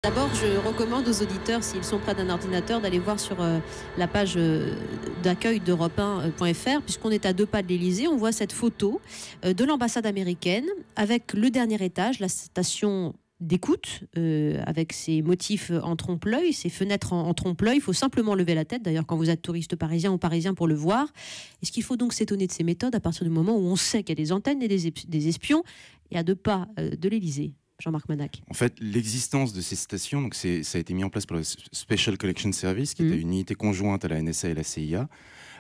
D'abord, je recommande aux auditeurs, s'ils sont près d'un ordinateur, d'aller voir sur la page d'accueil d'Europe1.fr, puisqu'on est à 2 pas de l'Élysée. On voit cette photo de l'ambassade américaine avec le dernier étage, la station d'écoute, avec ses motifs en trompe-l'œil, ses fenêtres en trompe-l'œil. Il faut simplement lever la tête, d'ailleurs, quand vous êtes touriste parisien ou parisien, pour le voir. Est-ce qu'il faut donc s'étonner de ces méthodes à partir du moment où on sait qu'il y a des antennes et des espions et à 2 pas de l'Élysée? Jean-Marc Manac. En fait, l'existence de ces stations, donc ça a été mis en place par le Special Collection Service, qui était une unité conjointe à la NSA et la CIA,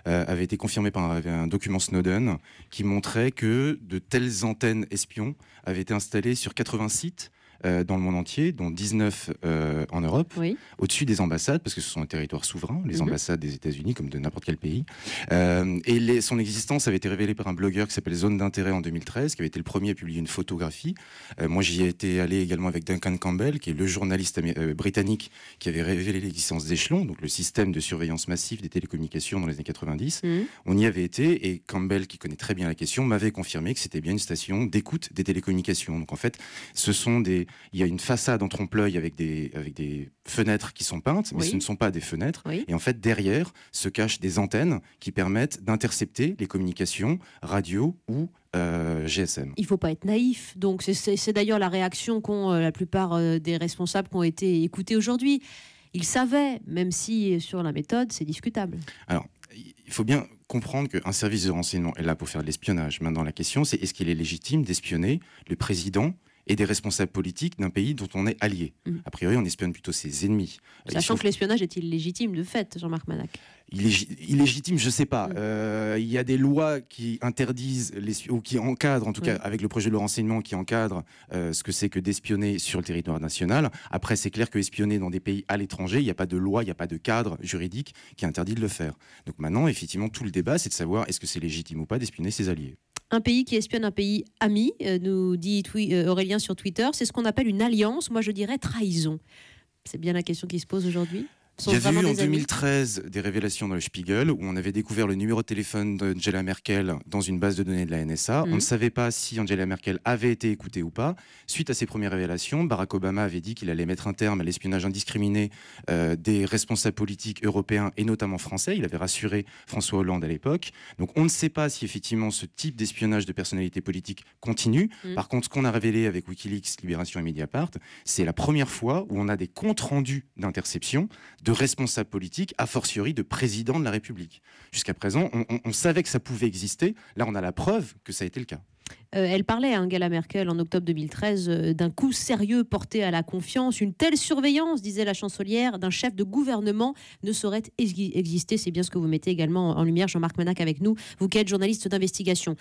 avait été confirmée par un document Snowden qui montrait que de telles antennes espions avaient été installées sur 80 sites dans le monde entier, dont 19 en Europe, au-dessus des ambassades, parce que ce sont des territoires souverains, les ambassades des États-Unis, comme de n'importe quel pays. Et son existence avait été révélée par un blogueur qui s'appelle Zone d'intérêt en 2013, qui avait été le premier à publier une photographie. Moi, j'y ai été allé également avec Duncan Campbell, qui est le journaliste britannique qui avait révélé l'existence d'Echelon, donc le système de surveillance massive des télécommunications dans les années 90. On y avait été, et Campbell, qui connaît très bien la question, m'avait confirmé que c'était bien une station d'écoute des télécommunications. Donc en fait, il y a une façade en trompe-l'œil avec des fenêtres qui sont peintes, mais ce ne sont pas des fenêtres. Et en fait, derrière se cachent des antennes qui permettent d'intercepter les communications radio ou GSM. Il ne faut pas être naïf. Donc c'est d'ailleurs la réaction qu'ont la plupart des responsables qui ont été écoutés aujourd'hui. Ils savaient, même si sur la méthode, c'est discutable. Alors, il faut bien comprendre qu'un service de renseignement est là pour faire de l'espionnage. Maintenant, la question, c'est est-ce qu'il est légitime d'espionner le président et des responsables politiques d'un pays dont on est allié. A priori, on espionne plutôt ses ennemis. Sachant que l'espionnage est illégitime de fait, Jean-Marc Manac. Illégitime, je ne sais pas. Il y a des lois qui interdisent, ou qui encadrent, en tout cas avec le projet de renseignement, qui encadre ce que c'est que d'espionner sur le territoire national. Après, c'est clair que espionner dans des pays à l'étranger, il n'y a pas de loi, il n'y a pas de cadre juridique qui interdit de le faire. Donc maintenant, effectivement, tout le débat, c'est de savoir est-ce que c'est légitime ou pas d'espionner ses alliés. Un pays qui espionne un pays ami, nous dit Aurélien sur Twitter, c'est ce qu'on appelle une alliance. Moi, je dirais trahison. C'est bien la question qui se pose aujourd'hui. Il y avait eu en 2013 des révélations dans le Spiegel où on avait découvert le numéro de téléphone d'Angela Merkel dans une base de données de la NSA. On ne savait pas si Angela Merkel avait été écoutée ou pas. Suite à ces premières révélations, Barack Obama avait dit qu'il allait mettre un terme à l'espionnage indiscriminé des responsables politiques européens et notamment français. Il avait rassuré François Hollande à l'époque. Donc on ne sait pas si effectivement ce type d'espionnage de personnalités politiques continue. Par contre, ce qu'on a révélé avec Wikileaks, Libération et Mediapart, c'est la première fois où on a des comptes rendus d'interception de responsables politiques, a fortiori de président de la République. Jusqu'à présent, on savait que ça pouvait exister. Là, on a la preuve que ça a été le cas. Elle parlait, Angela Merkel, en octobre 2013, d'un coup sérieux porté à la confiance. Une telle surveillance, disait la chancelière, d'un chef de gouvernement ne saurait exister. C'est bien ce que vous mettez également en lumière, Jean-Marc Manac, avec nous, vous qui êtes journaliste d'investigation.